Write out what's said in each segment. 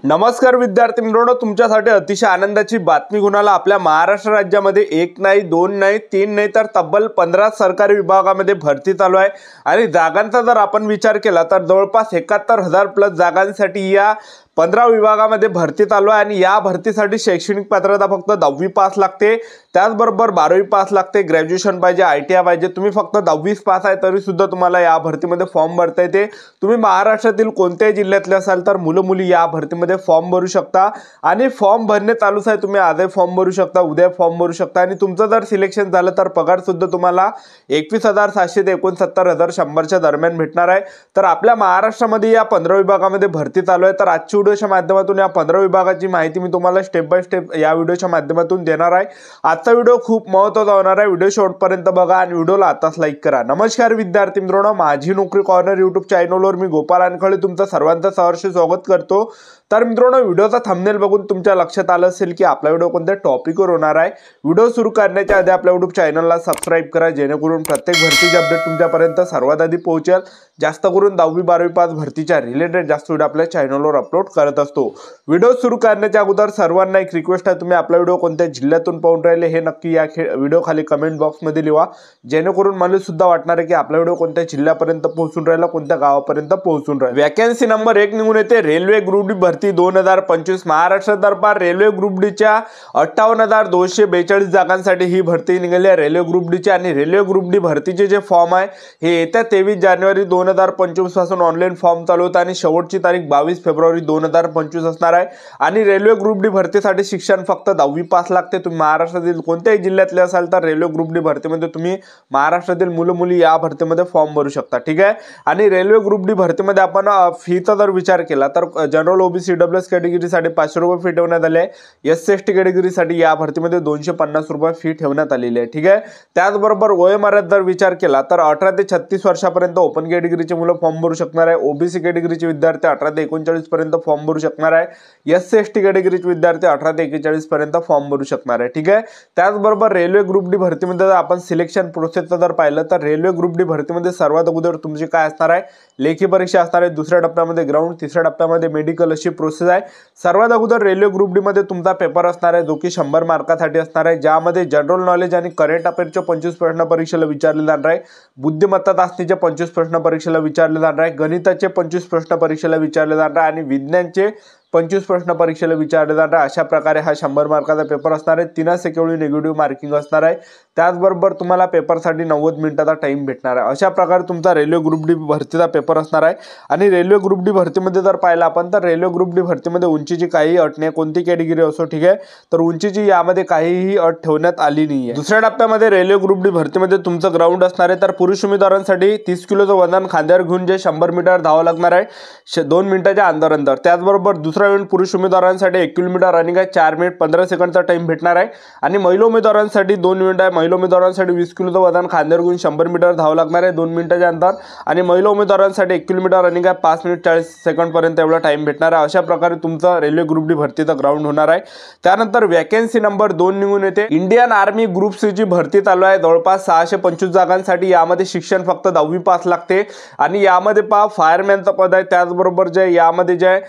नमस्कार विद्यार्थी मित्रांनो, तुमच्यासाठी अतिशय आनंदाची बातमी घेऊन आला। आपल्या महाराष्ट्र राज्यामध्ये एक नाही, दोन नाही, तीन नाही तर तब्बल 15 सरकारी विभागामध्ये भरती चालू आहे आणि जागांचा जर आपण विचार केला तर जवळपास 71,000 प्लस जागांसाठी या 15 विभागामध्ये भरती चालू आहे आणि या भरतीसाठी शैक्षणिक पात्रता फक्त 10वी पास लागते, त्याचबरोबर 12वी पास लागते, ग्रॅज्युएशन पाहिजे, ITI पाहिजे। तुम्ही फक्त 10वी पास आहे तरी सुद्धा तुम्हाला या भरतीमध्ये फॉर्म भरता येते। तुम्ही महाराष्ट्रातील कोणत्याही जिल्ह्यातले असाल तर मुलं मुली या भरतीमध्ये फॉर्म भरू शकता आणि फॉर्म भरणे चालूच आहे। तुम्ही आजही फॉर्म भरू शकता, उद्या फॉर्म भरू शकता आणि तुमचं जर सिलेक्शन झालं तर पगार सुद्धा तुम्हाला 21,700 ते 69,100च्या दरम्यान भेटणार आहे। तर आपल्या महाराष्ट्रामध्ये या 15 विभागामध्ये भरती चालू आहे। तर आजच्या व्हिडिओच्या माध्यमातून या 15 विभागाची माहिती मी तुम्हाला स्टेप बाय स्टेप या व्हिडिओच्या माध्यमातून देणार आहे। आजचा व्हिडिओ खूप महत्त्वाचा होणार आहे, व्हिडिओ शेवटपर्यंत बघा आणि व्हिडिओला आताच लाईक करा। नमस्कार विद्यार्थी मित्रांनो, माझी नोकरी कॉर्नर यूट्यूब चॅनलवर मी गोपाल अनखळे तुमचं सर्वांचं सहर्ष स्वागत करतो। तर मित्रांनो, व्हिडिओचा थंबनेल बघून तुमच्या लक्षात आलं असेल की आपला व्हिडिओ कोणत्या टॉपिकवर होणार आहे। व्हिडिओ सुरू करण्याच्या आधी आपल्या यूट्यूब चॅनलला सबस्क्राइब करा, जेणेकरून प्रत्येक भरतीचे अपडेट तुमच्यापर्यंत सर्वात आधी पोहोचेल। जास्त करून 10वी 12वी पास भरतीच्या रिलेटेड जास्त व्हिडिओ आपल्या चॅनलवर अपलोड करत असतो। व्हिडिओ सुरू करण्याच्या अगोदर सर्वांना एक रिक्वेस्ट आहे, तुम्ही आपला व्हिडिओ कोणत्या जिल्ह्यातून पाहून राहिले हे नक्की या व्हिडिओ खाली कमेंट बॉक्समध्ये लिहा, जेणेकरून मला सुद्धा वाटणार आहे की आपला व्हिडिओ कोणत्या जिल्ह्यापर्यंत पोहोचून राहिला, कोणत्या गावापर्यंत पोहोचून राहिला। वॅकन्सी नंबर 1 निघून येते रेल्वे ग्रुप डी भरती 2025। महाराष्ट्र दरबार रेल्वे ग्रुप डी च्या 58,242 जागांसाठी ही भरती निघाली आहे रेल्वे ग्रुप डी ची। आणि रेल्वे ग्रुप डी भरतीचे जे फॉर्म आहे हे येत्या 23 जानेवारी 2025 पासून ऑनलाईन फॉर्म चालू होत आणि शेवटची तारीख 22 फेब्रुवारी 2025 असणार आहे। आणि रेल्वे ग्रुप डी भरतीसाठी शिक्षण फक्त 10वी पास लागते। तुम्ही महाराष्ट्रातील कोणत्याही जिल्ह्यातले असाल तर रेल्वे ग्रुप डी भरतीमध्ये तुम्ही महाराष्ट्रातील मुलं मुली या भरतीमध्ये फॉर्म भरू शकता, ठीक आहे। आणि रेल्वे ग्रुप डी भरतीमध्ये आपण फीचा जर विचार केला तर जनरल OBC EWS कॅटेगरीसाठी 500 रुपये फी ठेवण्यात आली आहे। SC ST कॅटेगरीसाठी या भरतीमध्ये 250 रुपये फी ठेवण्यात आलेली आहे, ठीक आहे। त्याचबरोबर वयोमर्यादा जर विचार केला तर 18 ते 36 वर्षापर्यंत ओपन कॅटेगरीचे मुलं फॉर्म भरू शकणार आहे। OBC कॅटेगरीचे विद्यार्थी 18 ते 39 पर्यंत फॉर्म भरू शकणार आहे। SC ST कॅटेगरीचे विद्यार्थी 18 ते 41 पर्यंत फॉर्म भरू शकणार आहे, ठीक आहे। त्याचबरोबर रेल्वे ग्रुप डी भरतीमध्ये आपण सिलेक्शन प्रोसेसचं जर पाहिलं तर रेल्वे ग्रुप डी भरतीमध्ये सर्वात अगोदर तुमची काय असणार आहे, लेखी परीक्षा असणार आहे। दुसऱ्या टप्प्यामध्ये ग्राउंड, तिसऱ्या टप्प्यामध्ये मेडिकल अशी प्रोसेस आहे। सर्वात अगोदर रेल्वे ग्रुप डी मध्ये तुमचा पेपर असणार आहे जो की 100 मार्कासाठी असणार आहे, ज्यामध्ये जनरल नॉलेज आणि करंट अफेअरचे 25 प्रश्न परीक्षेला विचारले जाणार आहे, बुद्धिमत्ता चाचणीचे 25 प्रश्न परीक्षेला विचारले जाणार आहे, गणिताचे 25 प्रश्न परीक्षेला विचारले जाणार आहे आणि विज्ञानचे 25 प्रश्न परीक्षेला विचारले जाणार आहे। अशा प्रकारे हा 100 मार्काचा पेपर असणार आहे। 3 केवळी निगेटिव्ह मार्किंग असणार आहे। त्याचबरोबर तुम्हाला पेपरसाठी 90 मिनिटाचा टाइम भेटणार आहे। अशा प्रकारे तुमचा रेल्वे ग्रुप डी भरतीचा पेपर असणार आहे। आणि रेल्वे ग्रुप डी भरतीमध्ये जर पाहिलं आपण तर रेल्वे ग्रुप डी भरतीमध्ये उंचीची काही अट नाही, कोणती कॅटेगरी असो, ठीक आहे। तर उंचीची यामध्ये काहीही अट ठेवण्यात आली नाही आहे। दुसऱ्या टप्प्यामध्ये रेल्वे ग्रुप डी भरतीमध्ये तुमचं ग्राउंड असणार आहे। तर पुरुष उमेदवारांसाठी 30 किलोचं वजन खांद्यावर घेऊन जे 100 मीटर धावावं लागणार आहे 2 मिनिटाच्या अंतर। त्याचबरोबर दुसरा पुरुष उमेदवारांसाठी 1 किलोमीटर रनिंग आहे, 4 मिनिट 15 सेकंडचा टाइम भेटणार आहे। आणि महिला उमेदवारांसाठी 2 मिनिट आहे। महिला उमेदवारांसाठी 20 किलोचं वजन खांद्यावर घेऊन 100 मीटर धावावं लागणार आहे 2 मिनिटाच्या अंतर। आणि महिला उमेदवारांसाठी 1 किलोमीटर रनिंग आहे, 5 मिनिट 40 सेकंड पर्यंत एवढा टाइम भेटणार आहे। अशा प्रकारे तुमचा रेल्वे ग्रुप डी भरतीचा ग्राउंड होणार आहे। त्यानंतर वॅकन्सी नंबर 2 निघून येते इंडियन आर्मी ग्रुप सी ची भरती चालू आहे जवळपास 625 जागांसाठी। यामध्ये शिक्षण फक्त 10वी पास लागते आणि यामध्ये फायरमॅनचं पद आहे, त्याचबरोबर जे यामध्ये जे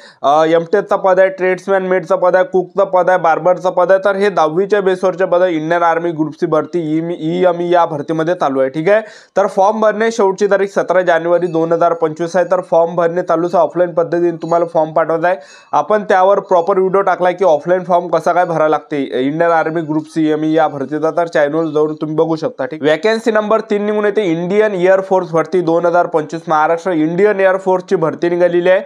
MTech पद आहे, ट्रेड्समॅन मेडचं पद आहे, कुकचं पद आहे, बार्बरचं पद आहे। तर हे 10वीच्या बेसवरचे पद इंडियन आर्मी ग्रुपची भरती EME या भरतीमध्ये चालू आहे, ठीक आहे। तर फॉर्म भरणे शेवटची तारीख 17 जानेवारी 2025 आहे। तर फॉर्म भरणे चालूच ऑफलाईन पद्धतीने तुम्हाला फॉर्म पाठवत आहे। आपण त्यावर प्रॉपर व्हिडिओ टाकलाय की ऑफलाईन फॉर्म कसा काय भरावा लागते इंडियन आर्मी ग्रुप EME या भरतीचा, तर चॅनल जाऊन तुम्ही बघू शकता, ठीक। वॅकन्सी नंबर 3 निघून येते इंडियन एअर फोर्स भरती 2025। महाराष्ट्र इंडियन एअर फोर्सची भरती निघालेली आहे।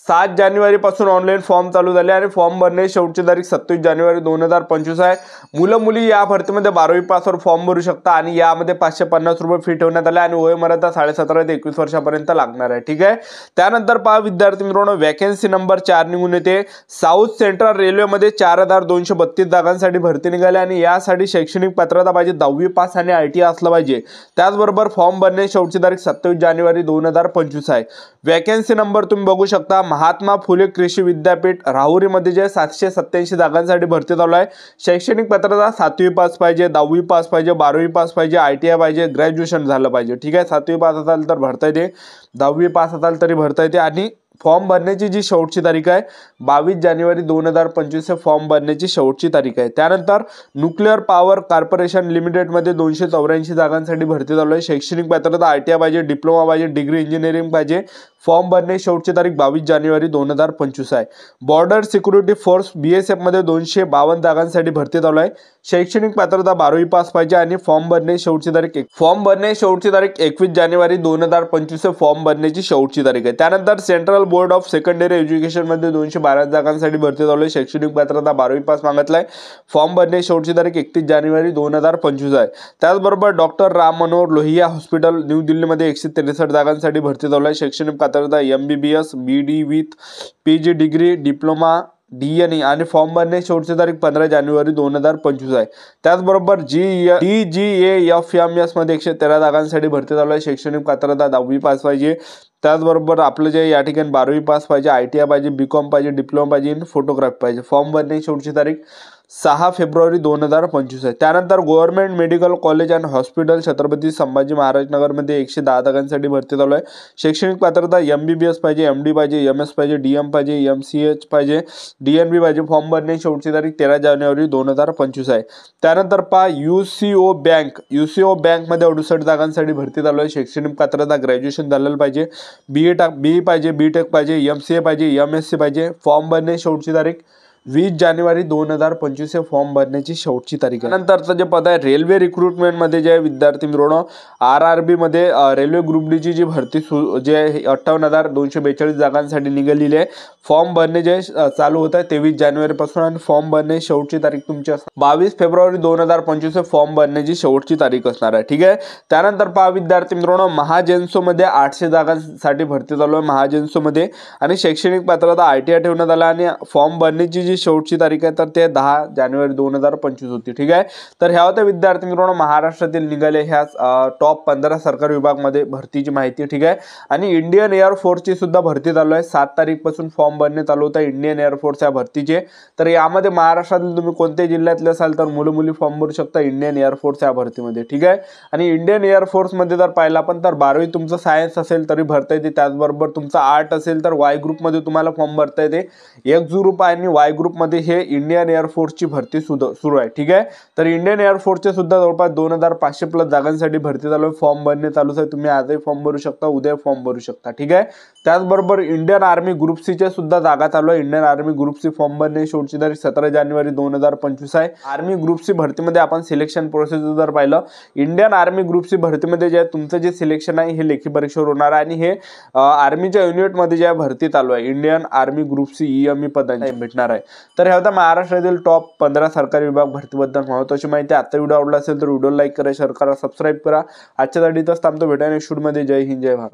7 जानेवारी पासून ऑनलाईन फॉर्म चालू झाले आणि फॉर्म भरणे शेवटची तारीख 27 जानेवारी 2025 आहे। मुलं मुली या भरतीमध्ये 12वी पासवर फॉर्म भरू शकता आणि यामध्ये 550 रुपये फी ठेवण्यात आले आणि वयोमर्यादा 17.5 ते 21 वर्षापर्यंत लागणार आहे, ठीक आहे। त्यानंतर पहा विद्यार्थी मित्रांनो, वॅकन्सी नंबर 4 निघून येते साऊथ सेंट्रल रेल्वेमध्ये 4,232 जागांसाठी भरती निघाली आणि यासाठी शैक्षणिक पात्रता पाहिजे 10वी पास आणि ITI असलं पाहिजे। त्याचबरोबर फॉर्म भरणे शेवटची तारीख 27 जानेवारी 2025 आहे। वॅकन्सी नंबर तुम्ही बघू शकता महात्मा फुले कृषी विद्यापीठ राहुरीमध्ये जे 787 जागांसाठी भरती चालू आहे। शैक्षणिक पात्रता 7वी पास पाहिजे, 10वी पास पाहिजे, 12वी पास पाहिजे, ITI पाहिजे, ग्रॅज्युएशन झालं पाहिजे, ठीक आहे। 7वी पास असाल तर भरता येते, 10वी पास असाल तरी भरता येते आणि फॉर्म भरण्याची जी शेवटची तारीख आहे 22 जानेवारी 2025 हे फॉर्म भरण्याची शेवटची तारीख आहे। त्यानंतर न्यूक्लिअर पॉवर कॉर्पोरेशन लिमिटेडमध्ये 284 जागांसाठी भरती चालू आहे। शैक्षणिक पात्रता ITI पाहिजे, डिप्लोमा पाहिजे, डिग्री इंजिनिअरिंग पाहिजे। फॉर्म भरण्याची शेवटची तारीख 22 जानेवारी 2025 आहे। बॉर्डर सिक्युरिटी फोर्स BSF मध्ये 252 जागांसाठी भरती चालू आहे। शैक्षणिक पात्रता 12वी पास पाहिजे आणि फॉर्म भरण्याची शेवटची तारीख 21 जानेवारी 2025 फॉर्म भरण्याची शेवटची तारीख आहे। त्यानंतर central board of secondary education मध्ये 212 जागांसाठी भरती चालू आहे। शैक्षणिक पात्रता 12वी पास मागितलाय। फॉर्म भरण्याची शेवटची तारीख 31 जानेवारी 2025 आहे। त्याचबरोबर doctor Ram Manohar Lohia hospital new दिल्लीमध्ये 163 जागांसाठी भरती चालू आहे। शैक्षणिक पात्रता MBBS BD with PG degree, diploma, DNE आणि फॉर्म भरण्याची शेवटची तारीख 15 जानेवारी 2025 आहे। त्याचबरोबर DGAFMS मध्ये 113 जागांसाठी भरती चालू आहे। शैक्षणिक पात्रता 10वी पास पाहिजे। त्याचबरोबर आपलं जे या ठिकाणी 12वी पास पाहिजे, ITI पाहिजे, BCom पाहिजे, डिप्लोमा पाहिजे, फोटोग्राफी पाहिजे। फॉर्म भरण्याची शेवटची तारीख 6 फेब्रुवारी 2025 आहे। त्यानंतर government medical college and hospital Chhatrapati Sambhaji Maharaj नगरमध्ये 110 जागांसाठी भरती चालू आहे। शैक्षणिक पात्रता MBBS पाहिजे, MD पाहिजे, MS पाहिजे, DM पाहिजे, MCH पाहिजे, DNB पाहिजे। फॉर्म भरण्याची शेवटची तारीख 13 जानेवारी 2025 आहे। त्यानंतर UCO बँकमध्ये 68 जागांसाठी भरती चालू आहे। शैक्षणिक पात्रता ग्रॅज्युएशन झालेलं पाहिजे, BE पाहिजे, BTech पाहिजे, MCA पाहिजे, MSc पाहिजे। फॉर्म भरण्याची शेवटची तारीख 20 जानेवारी 2025 फॉर्म भरण्याची शेवटची तारीख आहे। त्यानंतरचं जे पद आहे रेल्वे रिक्रुटमेंट मध्ये जे विद्यार्थी मित्रांनो RRB मध्ये रेल्वे ग्रुप D ची जी भरती जे 58,242 जागांसाठी निघालेली आहे। फॉर्म भरणे जे चालू होत आहे 23 जानेवारी पासून आणि फॉर्म भरण्याची शेवटची तारीख तुमची 22 फेब्रुवारी 2025 फॉर्म भरण्याची शेवटची तारीख असणार आहे। ठीक आहे। त्यानंतर विद्यार्थी मित्रांनो महाजेन्सो मध्ये 800 जागांसाठी भरती चालू आहे महाजेन्सो मध्ये आणि शैक्षणिक पात्रता ITI ठेवण्यात आला आणि फॉर्म भरण्याची शेवटची तारीख आहे तर ते 10 जानेवारी 2025 होती। ठीक आहे। तर ह्या होत्या विद्यार्थी मित्रांनो महाराष्ट्रातील निघाले ह्या टॉप 15 सरकारी विभागामध्ये भरतीची माहिती। ठीक आहे। आणि इंडियन एअर फोर्सची सुद्धा भरती चालू आहे। 7 तारीख पासून फॉर्म भरणे चालू होता इंडियन एअर फोर्स या भरतीचे। तर यामध्ये महाराष्ट्रातील तुम्ही कोणत्या जिल्ह्यातले असाल तर मुलं मुली फॉर्म भरू शकता इंडियन एअर फोर्स या भरतीमध्ये। ठीक आहे। आणि इंडियन एअर फोर्स मध्ये जर पाहिला पण तर 12वी तुमचं सायन्स असेल तरी भरता येते। त्याचबरोबर तुमचा आर्ट असेल तर Y ग्रुप मध्ये तुम्हाला फॉर्म भरता येते। X ग्रुप आणि Y ग्रुप मध्ये हे इंडियन एअर फोर्सची भरती सुरू आहे। ठीक आहे। तर इंडियन एअर फोर्सचे सुद्धा जवळपास 2500 प्लस जागांसाठी भरती चालू आहे। फॉर्म भरणे चालूच आहे। तुम्ही आजही फॉर्म भरू शकता, उद्या फॉर्म भरू शकता। ठीक आहे। त्याचबरोबर इंडियन आर्मी ग्रुप C चे सुद्धा जागा चालू आहे। Indian army group C form भरणे शेवटची तारीख 17 जानेवारी 2025 आहे। आर्मी ग्रुप C भरतीमध्ये आपण सिलेक्शन प्रोसेस जर पाहिलं इंडियन आर्मी ग्रुप C भरतीमध्ये जे तुमचं जे सिलेक्शन आहे हे लेखी परीक्षेवर होणार आहे आणि हे आर्मीच्या युनिटमध्ये जे भरती चालू आहे Indian army group C EME पदांची भेटणार आहे। तर ह्या होत्या महाराष्ट्रातील टॉप 15 सरकारी विभाग भरतीबद्दल महत्त्वाची माहिती। आता व्हिडिओ आवडला असेल तर व्हिडिओ लाईक करा, शेअर करा, सबस्क्राईब करा। आजच्यासाठी इथंच थांबतो। भेटायला नेक्स्ट व्हिडिओमध्ये। जय हिंद, जय भारत।